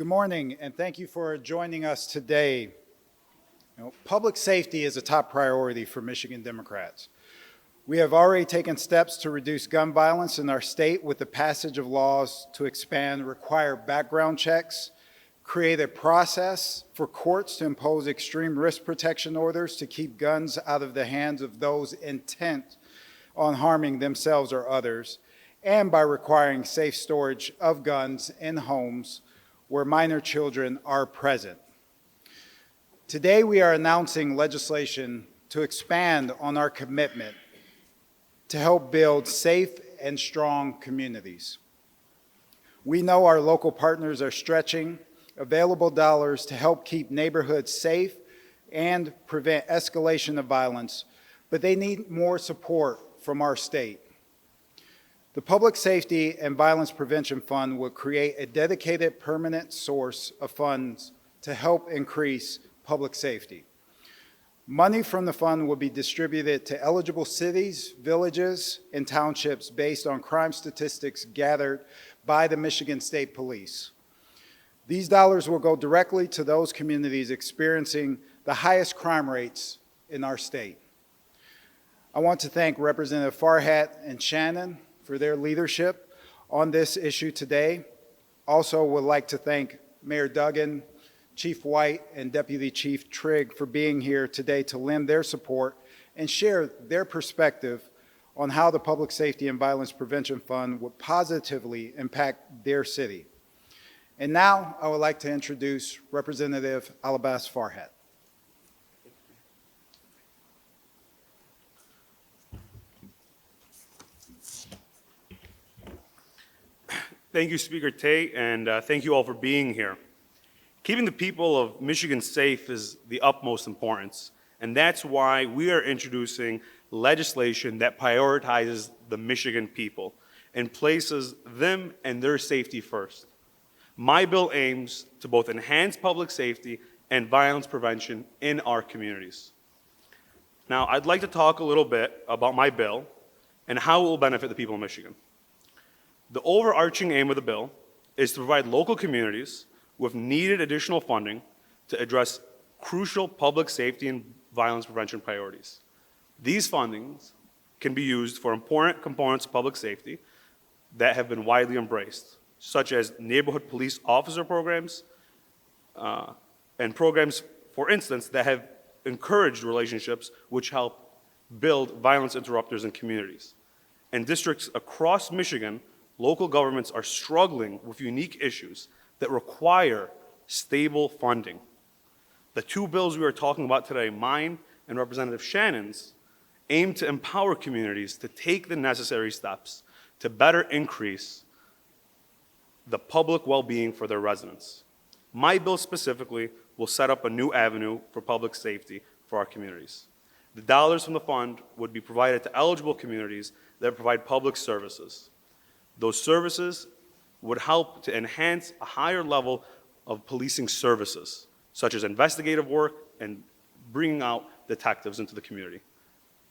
Good morning, and thank you for joining us today. Public safety is a top priority for Michigan Democrats. We have already taken steps to reduce gun violence in our state with the passage of laws to expand required background checks, create a process for courts to impose extreme risk protection orders to keep guns out of the hands of those intent on harming themselves or others, and by requiring safe storage of guns in homes where minor children are present. Today, we are announcing legislation to expand on our commitment to help build safe and strong communities. We know our local partners are stretching available dollars to help keep neighborhoods safe and prevent escalation of violence, but they need more support from our state. The Public Safety and Violence Prevention Fund will create a dedicated permanent source of funds to help increase public safety. Money from the fund will be distributed to eligible cities, villages, and townships based on crime statistics gathered by the Michigan State Police. These dollars will go directly to those communities experiencing the highest crime rates in our state. I want to thank Representative Farhat and Shannon for their leadership on this issue today. Also would like to thank Mayor Duggan, Chief White, and Deputy Chief Trigg for being here today to lend their support and share their perspective on how the Public Safety and Violence Prevention Fund would positively impact their city. And now I would like to introduce Representative Alabas Farhat. Thank you, Speaker Tate, and thank you all for being here. Keeping the people of Michigan safe is the utmost importance, and that's why we are introducing legislation that prioritizes the Michigan people and places them and their safety first. My bill aims to both enhance public safety and violence prevention in our communities. Now, I'd like to talk a little bit about my bill and how it will benefit the people of Michigan. The overarching aim of the bill is to provide local communities with needed additional funding to address crucial public safety and violence prevention priorities. These fundings can be used for important components of public safety that have been widely embraced, such as neighborhood police officer programs and programs, for instance, that have encouraged relationships which help build violence interrupters in communities. In districts across Michigan, local governments are struggling with unique issues that require stable funding. The two bills we are talking about today, mine and Representative Shannon's, aim to empower communities to take the necessary steps to better increase the public well-being for their residents. My bill specifically will set up a new avenue for public safety for our communities. The dollars from the fund would be provided to eligible communities that provide public services. Those services would help to enhance a higher level of policing services, such as investigative work and bringing out detectives into the community.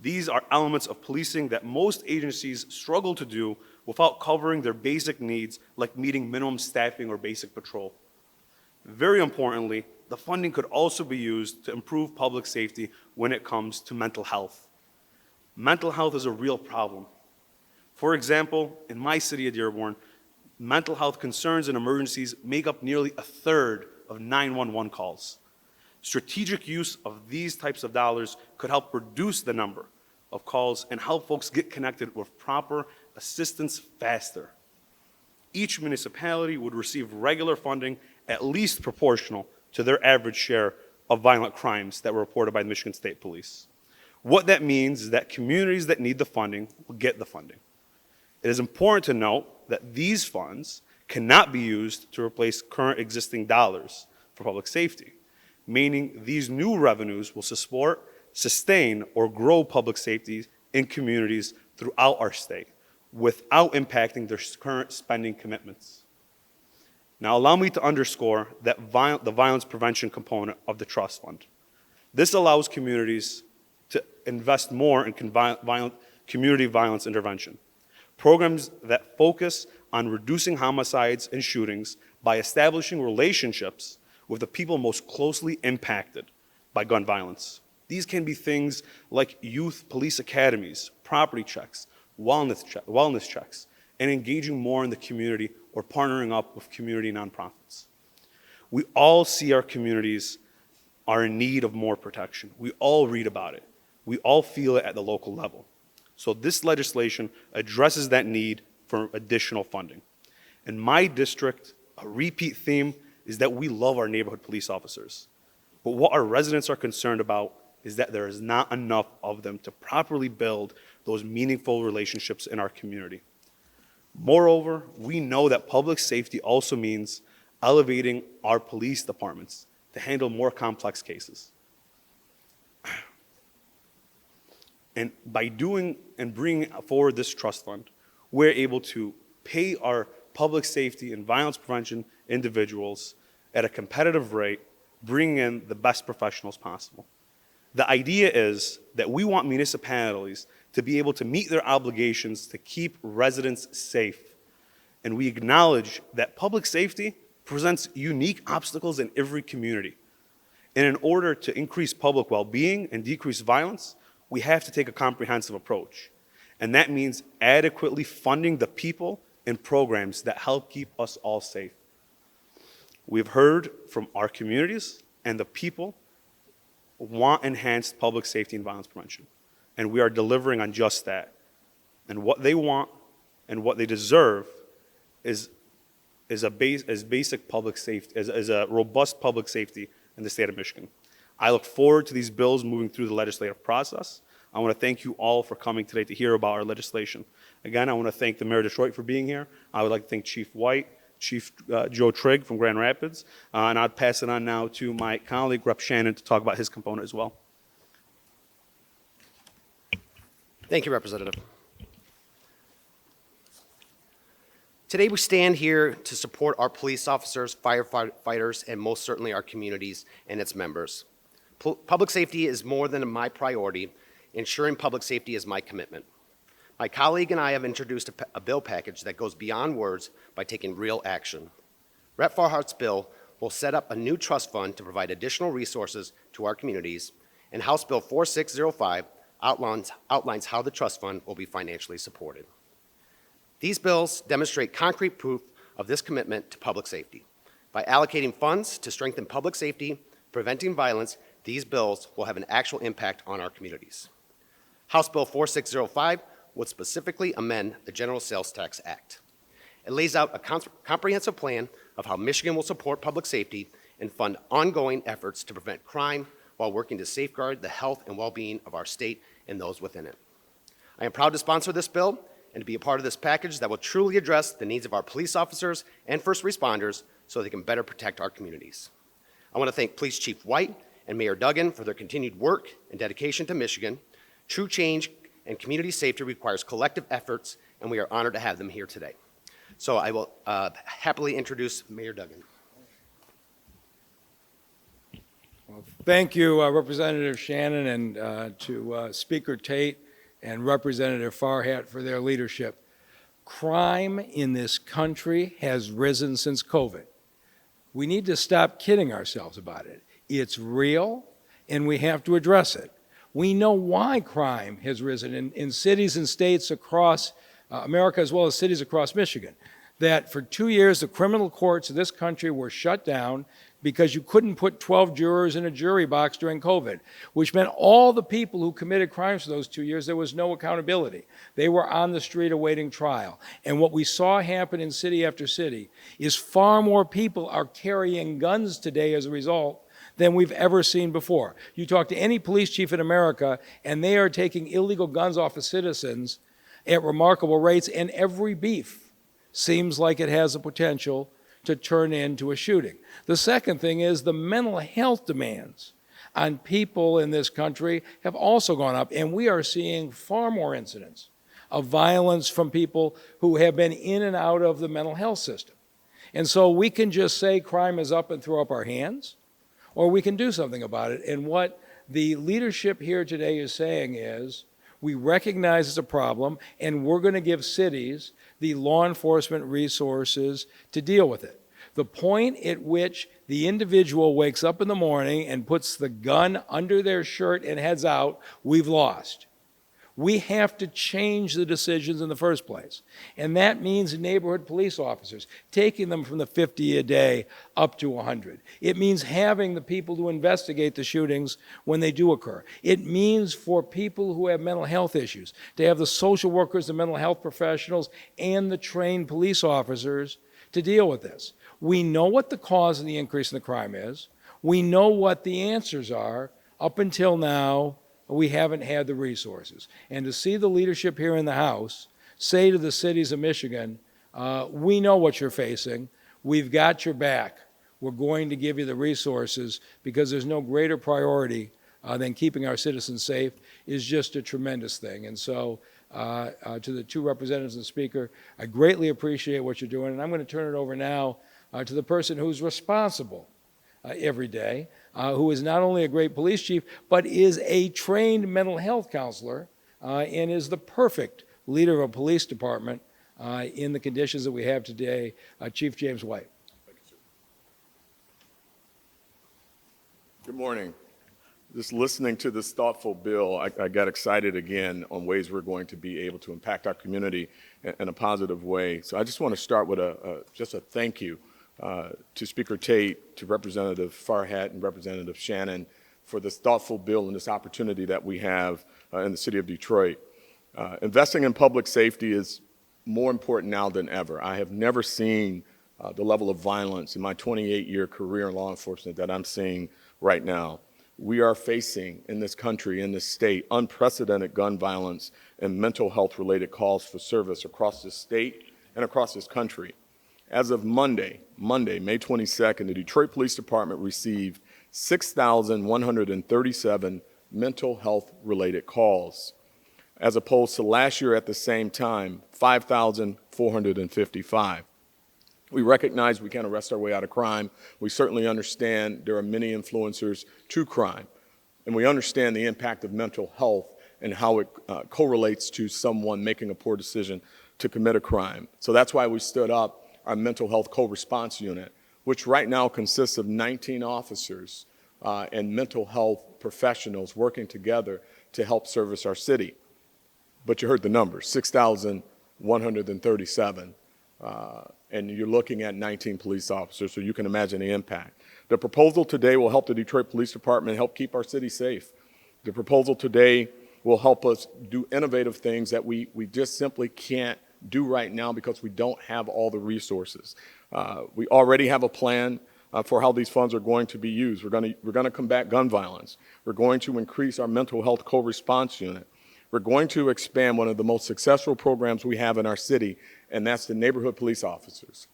These are elements of policing that most agencies struggle to do without covering their basic needs, like meeting minimum staffing or basic patrol. Very importantly, the funding could also be used to improve public safety when it comes to mental health. Mental health is a real problem. For example, in my city of Dearborn, mental health concerns and emergencies make up nearly a third of 911 calls. Strategic use of these types of dollars could help reduce the number of calls and help folks get connected with proper assistance faster. Each municipality would receive regular funding at least proportional to their average share of violent crimes that were reported by the Michigan State Police. What that means is that communities that need the funding will get the funding. It is important to note that these funds cannot be used to replace current existing dollars for public safety, meaning these new revenues will support, sustain, or grow public safety in communities throughout our state without impacting their current spending commitments. Now, allow me to underscore that the violence prevention component of the trust fund. This allows communities to invest more in community violence intervention. Programs that focus on reducing homicides and shootings by establishing relationships with the people most closely impacted by gun violence. These can be things like youth police academies, property checks, wellness checks, and engaging more in the community or partnering up with community nonprofits. We all see our communities are in need of more protection. We all read about it. We all feel it at the local level. So this legislation addresses that need for additional funding. In my district, a repeat theme is that we love our neighborhood police officers. But what our residents are concerned about is that there is not enough of them to properly build those meaningful relationships in our community. Moreover, we know that public safety also means elevating our police departments to handle more complex cases. And by doing and bringing forward this trust fund, we're able to pay our public safety and violence prevention individuals at a competitive rate, bringing in the best professionals possible. The idea is that we want municipalities to be able to meet their obligations to keep residents safe. And we acknowledge that public safety presents unique obstacles in every community. And in order to increase public well-being and decrease violence, we have to take a comprehensive approach. And that means adequately funding the people and programs that help keep us all safe. We've heard from our communities, and the people want enhanced public safety and violence prevention. And we are delivering on just that. And what they want and what they deserve is basic public safety, is a robust public safety in the state of Michigan. I look forward to these bills moving through the legislative process. I want to thank you all for coming today to hear about our legislation. Again, I want to thank the Mayor of Detroit for being here. I would like to thank Chief White, Chief Joe Trigg from Grand Rapids, and I'll pass it on now to my colleague, Rep. Shannon, to talk about his component as well. Thank you, Representative. Today we stand here to support our police officers, firefighters, and most certainly our communities and its members. Public safety is more than my priority. Ensuring public safety is my commitment. My colleague and I have introduced a bill package that goes beyond words by taking real action. Rep. Farhat's bill will set up a new trust fund to provide additional resources to our communities, and House Bill 4605 outlines how the trust fund will be financially supported. These bills demonstrate concrete proof of this commitment to public safety. By allocating funds to strengthen public safety, preventing violence, these bills will have an actual impact on our communities. House Bill 4605 would specifically amend the General Sales Tax Act. It lays out a comprehensive plan of how Michigan will support public safety and fund ongoing efforts to prevent crime while working to safeguard the health and well-being of our state and those within it. I am proud to sponsor this bill and to be a part of this package that will truly address the needs of our police officers and first responders so they can better protect our communities. I want to thank Police Chief White and Mayor Duggan for their continued work and dedication to Michigan. True change and community safety requires collective efforts, and we are honored to have them here today. So I will happily introduce Mayor Duggan. Well, thank you, Representative Shannon, and to Speaker Tate and Representative Farhat for their leadership. Crime in this country has risen since COVID. We need to stop kidding ourselves about it. It's real, and we have to address it. We know why crime has risen in cities and states across America, as well as cities across Michigan, that for 2 years the criminal courts of this country were shut down because you couldn't put 12 jurors in a jury box during COVID, which meant all the people who committed crimes for those 2 years, there was no accountability. They were on the street awaiting trial. And what we saw happen in city after city is far more people are carrying guns today as a result than we've ever seen before. You talk to any police chief in America, and they are taking illegal guns off of citizens at remarkable rates, and every beef seems like it has the potential to turn into a shooting. The second thing is the mental health demands on people in this country have also gone up, and we are seeing far more incidents of violence from people who have been in and out of the mental health system. And so we can just say crime is up and throw up our hands, or we can do something about it. And what the leadership here today is saying is, we recognize it's a problem, and we're going to give cities the law enforcement resources to deal with it. The point at which the individual wakes up in the morning and puts the gun under their shirt and heads out, we've lost. We have to change the decisions in the first place. And that means neighborhood police officers, taking them from the 50 a day up to 100. It means having the people to investigate the shootings when they do occur. It means for people who have mental health issues to have the social workers, the mental health professionals, and the trained police officers to deal with this. We know what the cause of the increase in the crime is. We know what the answers are. Up until now, we haven't had the resources. And to see the leadership here in the House say to the cities of Michigan, we know what you're facing. We've got your back. We're going to give you the resources because there's no greater priority than keeping our citizens safe is just a tremendous thing. And so to the two representatives and the Speaker, I greatly appreciate what you're doing. And I'm going to turn it over now to the person who's responsible every day, who is not only a great police chief, but is a trained mental health counselor and is the perfect leader of a police department in the conditions that we have today, Chief James White. Good morning. Just listening to this thoughtful bill, I got excited again on ways we're going to be able to impact our community in a positive way. So I just want to start with just a thank you to Speaker Tate, to Representative Farhat, and Representative Shannon for this thoughtful bill and this opportunity that we have in the city of Detroit. Investing in public safety is more important now than ever. I have never seen the level of violence in my 28-year career in law enforcement that I'm seeing right now. We are facing in this country, in this state, unprecedented gun violence and mental health related calls for service across this state and across this country. As of Monday, May 22nd, the Detroit Police Department received 6,137 mental health related calls, as opposed to last year at the same time, 5,455. We recognize we can't arrest our way out of crime. We certainly understand there are many influencers to crime. And we understand the impact of mental health and how it correlates to someone making a poor decision to commit a crime. So that's why we stood up our mental health co-response unit, which right now consists of 19 officers and mental health professionals working together to help service our city. But you heard the numbers, 6,137. And you're looking at 19 police officers, so you can imagine the impact. The proposal today will help the Detroit Police Department help keep our city safe. The proposal today will help us do innovative things that we just simply can't do right now because we don't have all the resources. We already have a plan for how these funds are going to be used. We're going to combat gun violence. We're going to increase our mental health co-response unit. We're going to expand one of the most successful programs we have in our city, and that's the neighborhood police officers.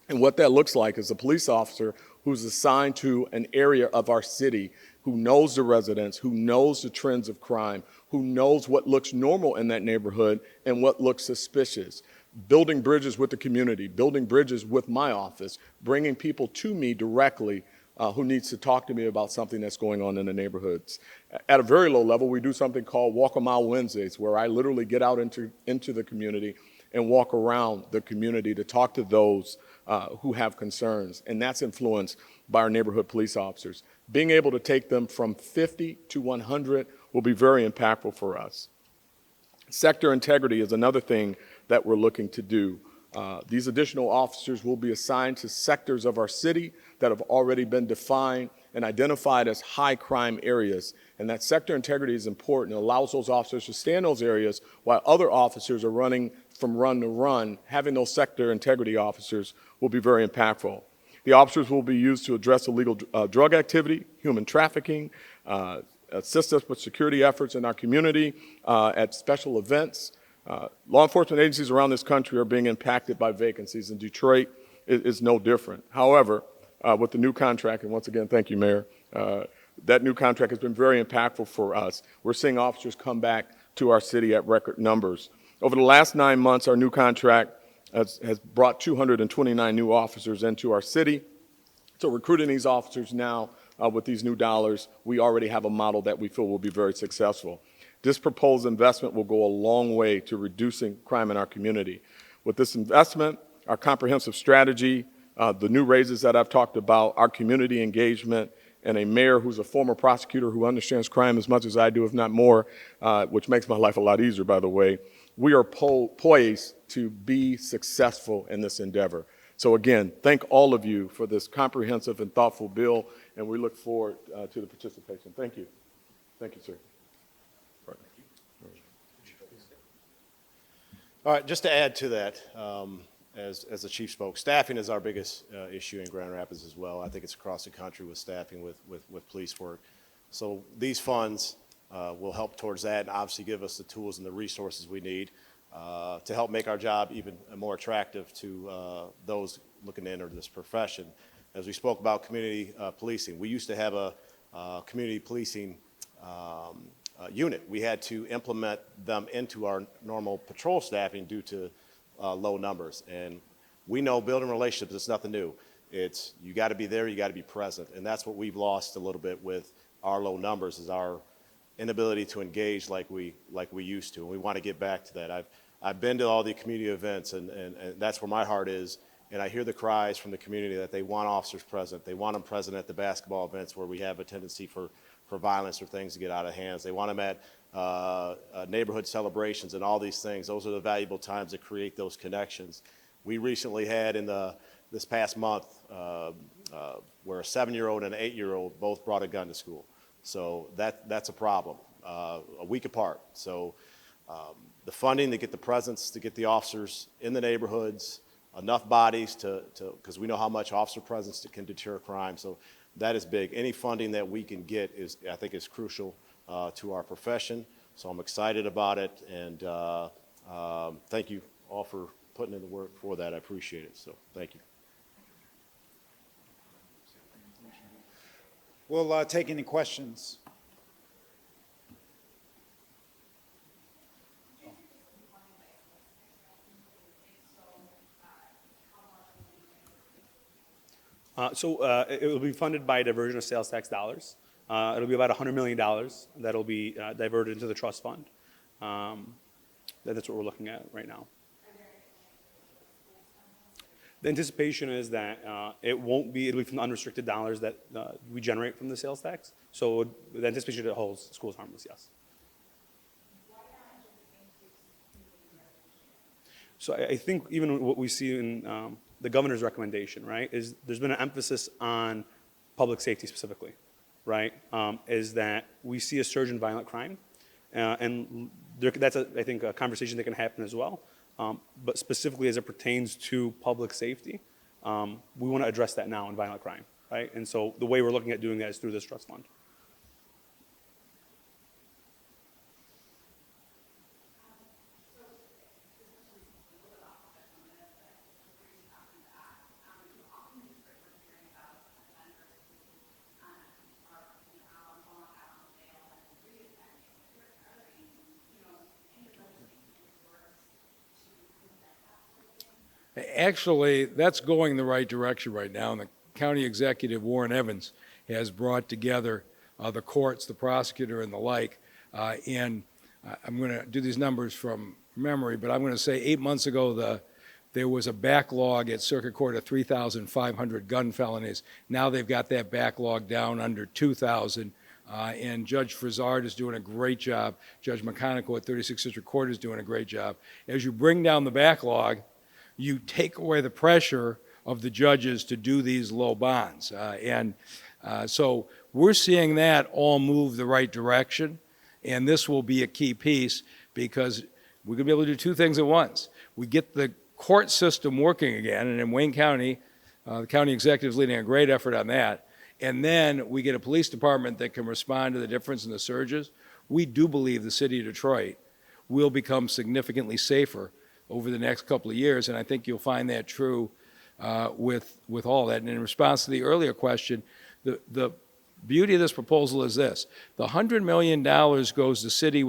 And what that looks like is a police officer who's assigned to an area of our city, who knows the residents, who knows the trends of crime, who knows what looks normal in that neighborhood and what looks suspicious. Building bridges with the community, building bridges with my office, bringing people to me directly who needs to talk to me about something that's going on in the neighborhoods. At a very low level, we do something called Walk a Mile Wednesdays, where I literally get out into the community and walk around the community to talk to those who have concerns. And that's influenced by our neighborhood police officers. Being able to take them from 50 to 100 will be very impactful for us. Sector integrity is another thing that we're looking to do. These additional officers will be assigned to sectors of our city that have already been defined and identified as high crime areas. And that sector integrity is important. It allows those officers to stay in those areas while other officers are running from run to run. Having those sector integrity officers will be very impactful. The officers will be used to address illegal drug activity, human trafficking, assist us with security efforts in our community, at special events. Law enforcement agencies around this country are being impacted by vacancies, and Detroit is no different. However, with the new contract, and once again, thank you, Mayor, that new contract has been very impactful for us. We're seeing officers come back to our city at record numbers. Over the last 9 months, our new contract has brought 229 new officers into our city. So recruiting these officers now with these new dollars, we already have a model that we feel will be very successful. This proposed investment will go a long way to reducing crime in our community. With this investment, our comprehensive strategy the new raises that I've talked about, our community engagement, and a mayor who's a former prosecutor who understands crime as much as I do, if not more, which makes my life a lot easier, by the way, we are poised to be successful in this endeavor. So again, thank all of you for this comprehensive and thoughtful bill, and we look forward to the participation. Thank you. Thank you, sir. All right, just to add to that, as the chief spoke, staffing is our biggest issue in Grand Rapids as well. I think it's across the country with staffing with police work. So these funds will help towards that and obviously give us the tools and the resources we need to help make our job even more attractive to those looking to enter this profession. As we spoke about community policing, we used to have a community policing unit. We had to implement them into our normal patrol staffing due to low numbers. And we know building relationships is nothing new. It's you got to be there, you got to be present. And that's what we've lost a little bit with our low numbers is our inability to engage like we used to. And we want to get back to that. I've been to all the community events and that's where my heart is. And I hear the cries from the community that they want officers present. They want them present at the basketball events where we have a tendency for violence or things to get out of hands. They want them at neighborhood celebrations and all these things. Those are the valuable times that create those connections. We recently had this past month where a 7-year-old and an 8-year-old both brought a gun to school. So that's a problem, a week apart. So the funding to get the presence, to get the officers in the neighborhoods, enough bodies because we know how much officer presence can deter crime. So that is big. Any funding that we can get I think is crucial to our profession. So I'm excited about it, and thank you all for putting in the work for that. I appreciate it. So thank you. We'll take any questions. It will be funded by a diversion of sales tax dollars. It'll be about $100 million that'll be diverted into the trust fund. That's what we're looking at right now. The anticipation is that it'll be from the unrestricted dollars that we generate from the sales tax. So the anticipation that holds schools harmless, yes. So I think even what we see in the governor's recommendation, right, is there's been an emphasis on public safety specifically, right, is that we see a surge in violent crime, and that's, I think, a conversation that can happen as well. But specifically as it pertains to public safety, we want to address that now in violent crime, right? And so the way we're looking at doing that is through this trust fund. Actually, that's going the right direction right now. And the county executive, Warren Evans, has brought together the courts, the prosecutor, and the like. And I'm going to do these numbers from memory, but I'm going to say 8 months ago, there was a backlog at Circuit Court of 3,500 gun felonies. Now they've got that backlog down under 2,000. And Judge Frizzard is doing a great job. Judge McConicle at 36th District Court is doing a great job. As you bring down the backlog, you take away the pressure of the judges to do these low bonds. So we're seeing that all move the right direction, and this will be a key piece because we're going to be able to do two things at once. We get the court system working again, and in Wayne County, the county executive is leading a great effort on that, and then we get a police department that can respond to the difference in the surges. We do believe the city of Detroit will become significantly safer over the next couple of years, and I think you'll find that true with all that. And in response to the earlier question, the beauty of this proposal is this. The $100 million goes to cities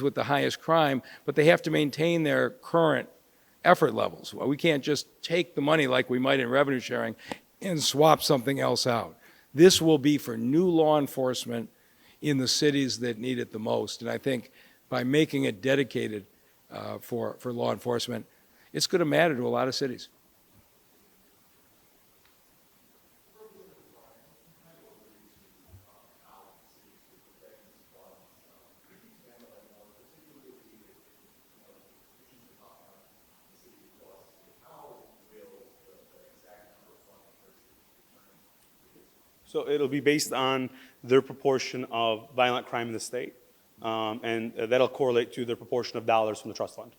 with the highest crime, but they have to maintain their current effort levels. We can't just take the money like we might in revenue sharing and swap something else out. This will be for new law enforcement in the cities that need it the most, and I think by making it dedicated for law enforcement, it's going to matter to a lot of cities. So it'll be based on their proportion of violent crime in the state, and that'll correlate to their proportion of dollars from the trust fund.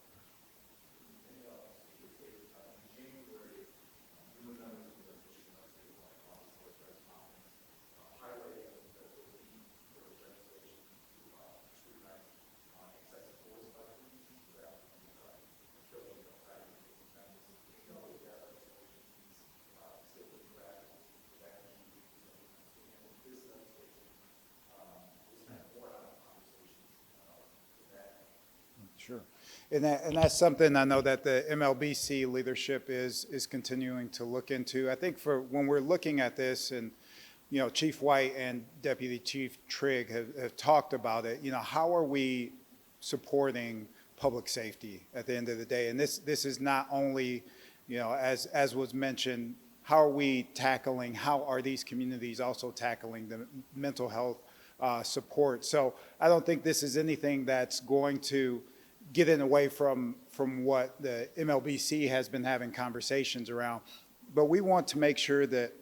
Sure. And that's something I know that the MLBC leadership is continuing to look into. I think for when we're looking at this, and, you know, Chief White and Deputy Chief Trigg have talked about it, you know, how are we supporting public safety at the end of the day? And this is not only, you know, as was mentioned, how are we tackling, how are these communities also tackling the mental health support? So I don't think this is anything that's going to get in away from what the MLBC has been having conversations around. But we want to make sure that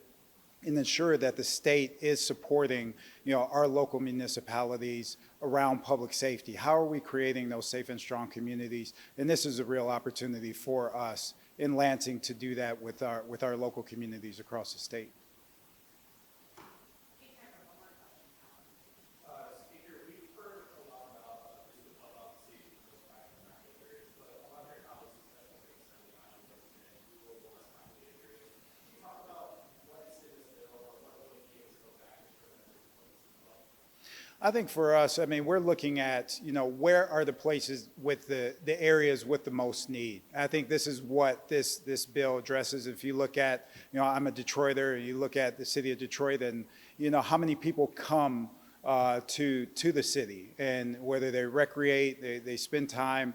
and ensure that the state is supporting, you know, our local municipalities around public safety. How are we creating those safe and strong communities? And this is a real opportunity for us in Lansing to do that with our local communities across the state. I think for us, I mean, we're looking at, you know, where are the places with the areas with the most need. I think this is what this bill addresses. If you look at, you know, I'm a Detroiter, and you look at the city of Detroit, and, you know, how many people come to the city, and whether they recreate, they spend time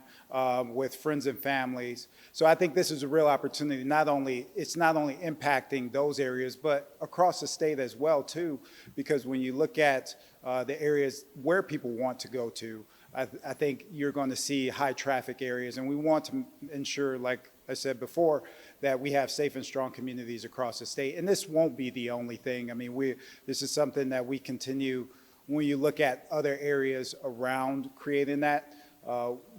with friends and families. So I think this is a real opportunity. It's not only impacting those areas, but across the state as well too, because when you look at the areas where people want to go to, I think you're going to see high traffic areas, and we want to ensure, like I said before, that we have safe and strong communities across the state. And this won't be the only thing. I mean, this is something that we continue. When you look at other areas around creating that,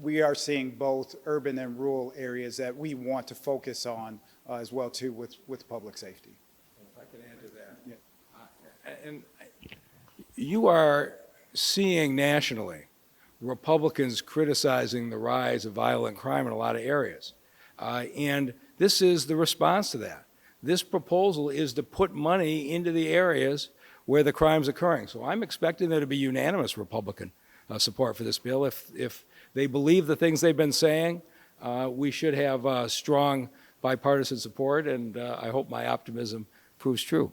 we are seeing both urban and rural areas that we want to focus on as well too with public safety. If I can add to that. Yeah. And you are seeing nationally Republicans criticizing the rise of violent crime in a lot of areas. And this is the response to that. This proposal is to put money into the areas where the crime's occurring. So I'm expecting there to be unanimous Republican support for this bill. If they believe the things they've been saying, we should have strong bipartisan support, and I hope my optimism proves true.